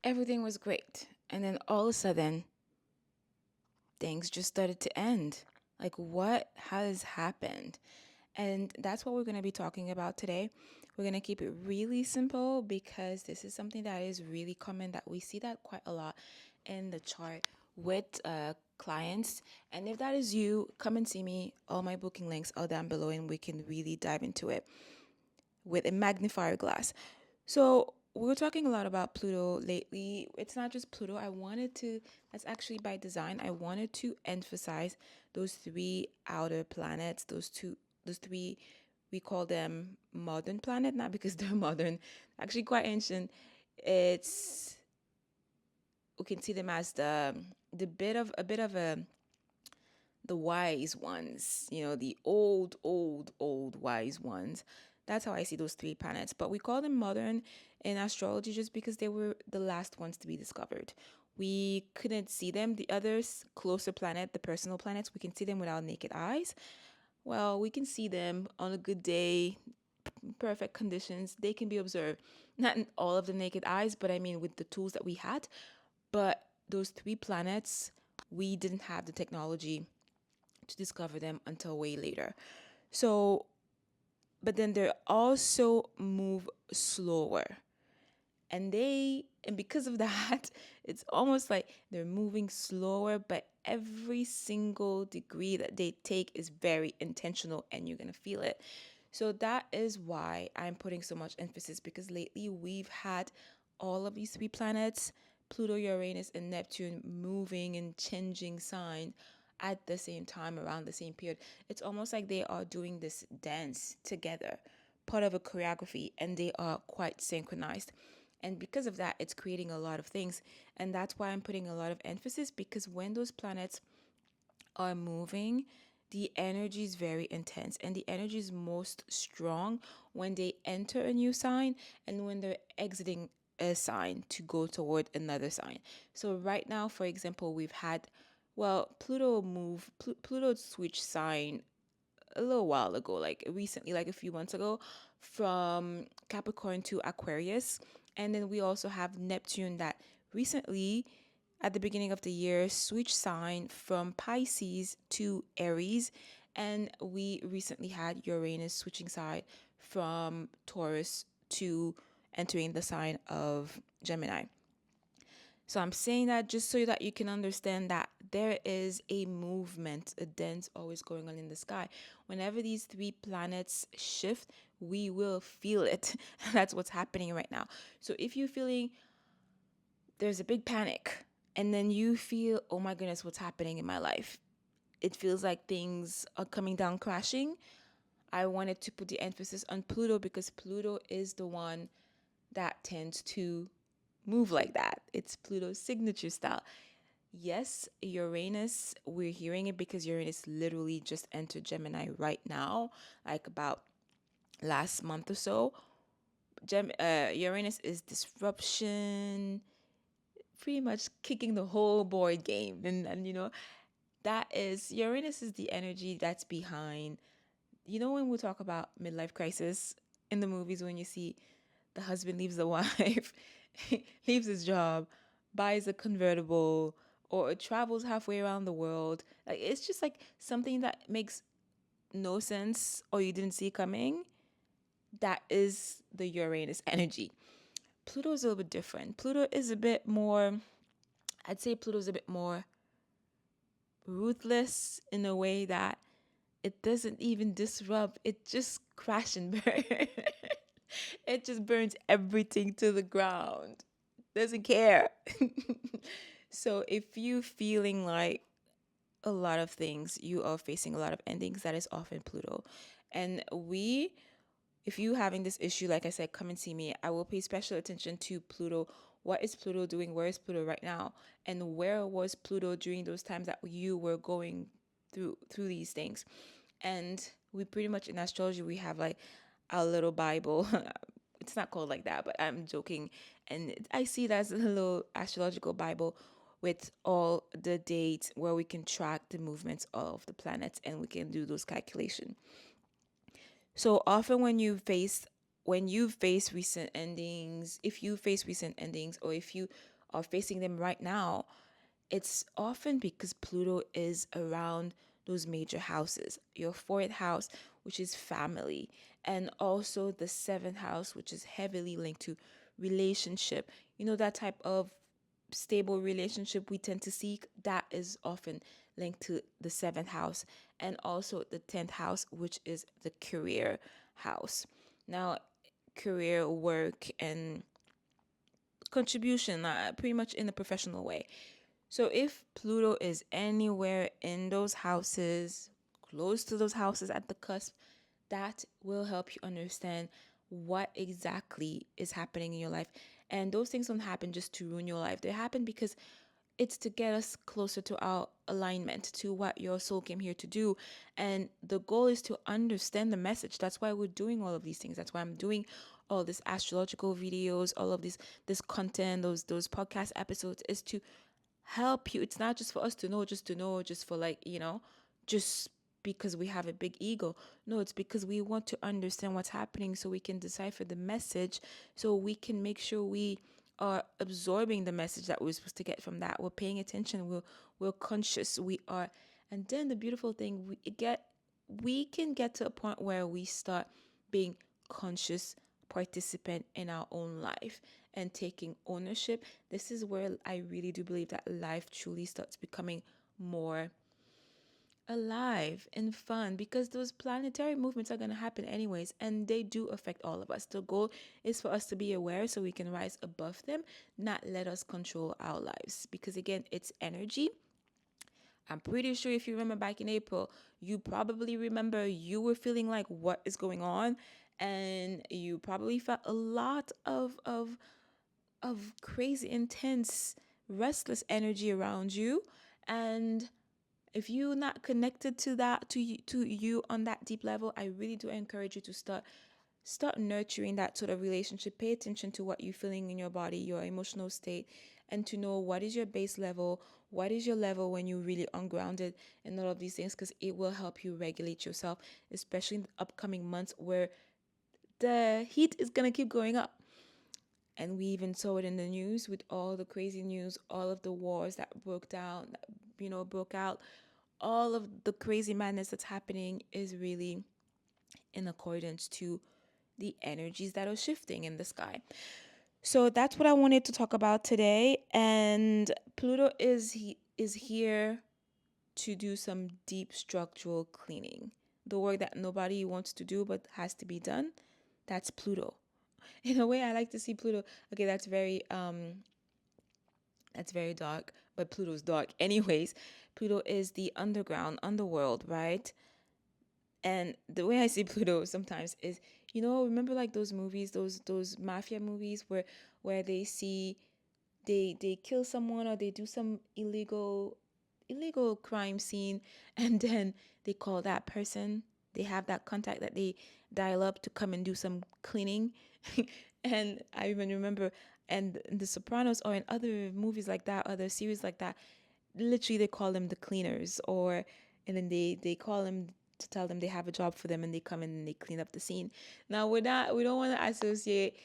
everything was great. And then all of a sudden, things just started to end. Like, what has happened? And that's what we're going to be talking about today. We're going to keep it really simple because this is something that is really common, that we see that quite a lot in the chart with clients. And if that is you, come and see me. All my booking links are down below and we can really dive into it with a magnifier glass. So we're talking a lot about Pluto lately. It's not just Pluto. That's actually by design. I wanted to emphasize those three outer planets, those three, we call them modern planet, not because they're modern, actually quite ancient. It's, we can see them as the wise ones, the old wise ones. That's how I see those three planets. But we call them modern in astrology just because they were the last ones to be discovered. We couldn't see them. The others, closer planet, the personal planets, we can see them with our naked eyes. Well, we can see them on a good day, perfect conditions. They can be observed. Not in all of the naked eyes, but I mean with the tools that we had. But those three planets, we didn't have the technology to discover them until way later. So, but then they also move slower. And because of that, it's almost like they're moving slower, but every single degree that they take is very intentional and you're going to feel it. So that is why I'm putting so much emphasis, because lately we've had all of these three planets, Pluto, Uranus, and Neptune, moving and changing sign at the same time around the same period. It's almost like they are doing this dance together, part of a choreography, and they are quite synchronized. And because of that, it's creating a lot of things. And that's why I'm putting a lot of emphasis, because when those planets are moving, the energy is very intense, and the energy is most strong when they enter a new sign and when they're exiting a sign to go toward another sign. So right now, for example, we've had, well, Pluto switched sign a little while ago, like recently, like a few months ago, from Capricorn to Aquarius. And then we also have Neptune that recently, at the beginning of the year, switched sign from Pisces to Aries. And we recently had Uranus switching side from Taurus to entering the sign of Gemini. So I'm saying that just so that you can understand that there is a movement, a dance always going on in the sky. Whenever these three planets shift, we will feel it. That's what's happening right now. So if you're feeling there's a big panic, and then you feel, oh my goodness, what's happening in my life? It feels like things are coming down crashing. I wanted to put the emphasis on Pluto, because Pluto is the one that tends to move like that. It's Pluto's signature style. Yes, Uranus, we're hearing it because Uranus literally just entered Gemini right now, like about last month or so. Uranus is disruption, pretty much kicking the whole board game. And that is, Uranus is the energy that's behind, when we talk about midlife crisis in the movies, when you see the husband leaves the wife, leaves his job, buys a convertible, or travels halfway around the world. Like, it's just like something that makes no sense or you didn't see coming. That is the Uranus energy. Pluto is a little bit different. Pluto is a bit more, I'd say Pluto's a bit more ruthless in a way that it doesn't even disrupt, it just crash and burn. It just burns everything to the ground. Doesn't care. So if you feeling like a lot of things, you are facing a lot of endings, that is often Pluto. And if you having this issue, like I said, come and see me. I will pay special attention to Pluto. What is Pluto doing? Where is Pluto right now? And where was Pluto during those times that you were going through these things? And we pretty much, in astrology, we have like a little Bible. It's not called like that, but I'm joking. And I see it as a little astrological Bible with all the dates where we can track the movements of the planets and we can do those calculations. So often when you face recent endings, if you face recent endings, or if you are facing them right now, it's often because Pluto is around those major houses. Your fourth house, which is family, and also the seventh house, which is heavily linked to relationship. You know, that type of stable relationship we tend to seek, that is often linked to the seventh house, and also the 10th house, which is the career house. Now, career, work, and contribution, pretty much in a professional way. So if Pluto is anywhere in those houses, close to those houses at the cusp, that will help you understand what exactly is happening in your life. And those things don't happen just to ruin your life. They happen because it's to get us closer to our alignment, to what your soul came here to do. And the goal is to understand the message. That's why we're doing all of these things. That's why I'm doing all this astrological videos, all of this content, those podcast episodes, is to help you. It's not just for us to know, just for, like, just because we have a big ego. No, it's because we want to understand what's happening so we can decipher the message, so we can make sure we are absorbing the message that we're supposed to get from that. We're paying attention, we're conscious, we are. And then the beautiful thing, we can get to a point where we start being conscious participant in our own life and taking ownership. This is where I really do believe that life truly starts becoming more alive and fun, because those planetary movements are going to happen anyways, and they do affect all of us. The goal is for us to be aware so we can rise above them, not let us control our lives, because again, it's energy. I'm pretty sure if you remember back in April, you probably remember you were feeling like, what is going on? And you probably felt a lot of crazy, intense, restless energy around you. And if you're not connected to that, to you on that deep level, I really do encourage you to start nurturing that sort of relationship. Pay attention to what you're feeling in your body, your emotional state, and to know what is your base level, what is your level when you're really ungrounded, and all of these things, because it will help you regulate yourself, especially in the upcoming months where the heat is going to keep going up. And we even saw it in the news with all the crazy news, all of the wars that broke down, broke out. All of the crazy madness that's happening is really in accordance to the energies that are shifting in the sky. So that's what I wanted to talk about today. And Pluto is here to do some deep structural cleaning. The work that nobody wants to do but has to be done. That's Pluto. In a way, I like to see Pluto. Okay, that's very dark, but Pluto's dark. Anyways, Pluto is the underworld, right? And the way I see Pluto sometimes is, remember like those movies, those mafia movies where they kill someone, or they do some illegal crime scene, and then they call that person. They have that contact that they dial up to come and do some cleaning. And I even remember, and The Sopranos, or in other movies like that, other series like that, literally they call them the cleaners, or and then they call them to tell them they have a job for them, and they come in and they clean up the scene. Now we don't want to associate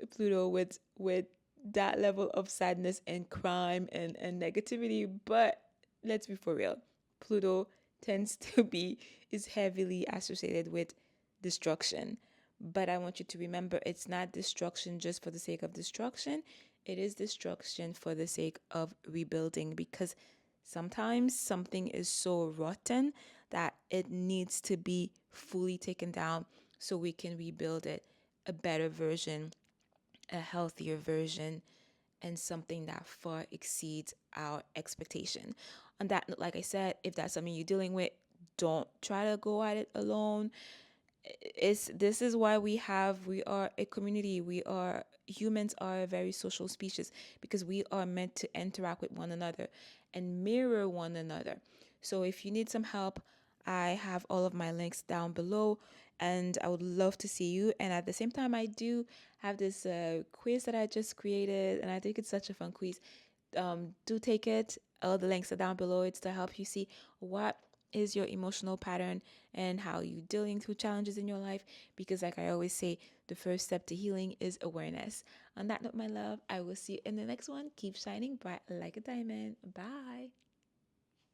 Pluto with that level of sadness and crime and negativity, but let's be for real. Pluto tends to be is heavily associated with destruction. But I want you to remember, it's not destruction just for the sake of destruction. It is destruction for the sake of rebuilding, because sometimes something is so rotten that it needs to be fully taken down so we can rebuild it, a better version, a healthier version, and something that far exceeds our expectation. On that note, like I said, if that's something you're dealing with, don't try to go at it alone. This is why we are a community. Humans are a very social species, because we are meant to interact with one another and mirror one another. So if you need some help, I have all of my links down below, and I would love to see you. And at the same time, I do have this quiz that I just created, and I think it's such a fun quiz. Do take it. All the links are down below. It's to help you see what is your emotional pattern and how you dealing through challenges in your life, because like I always say, the first step to healing is awareness. On that note, my love, I will see you in the next one. Keep shining bright like a diamond. Bye.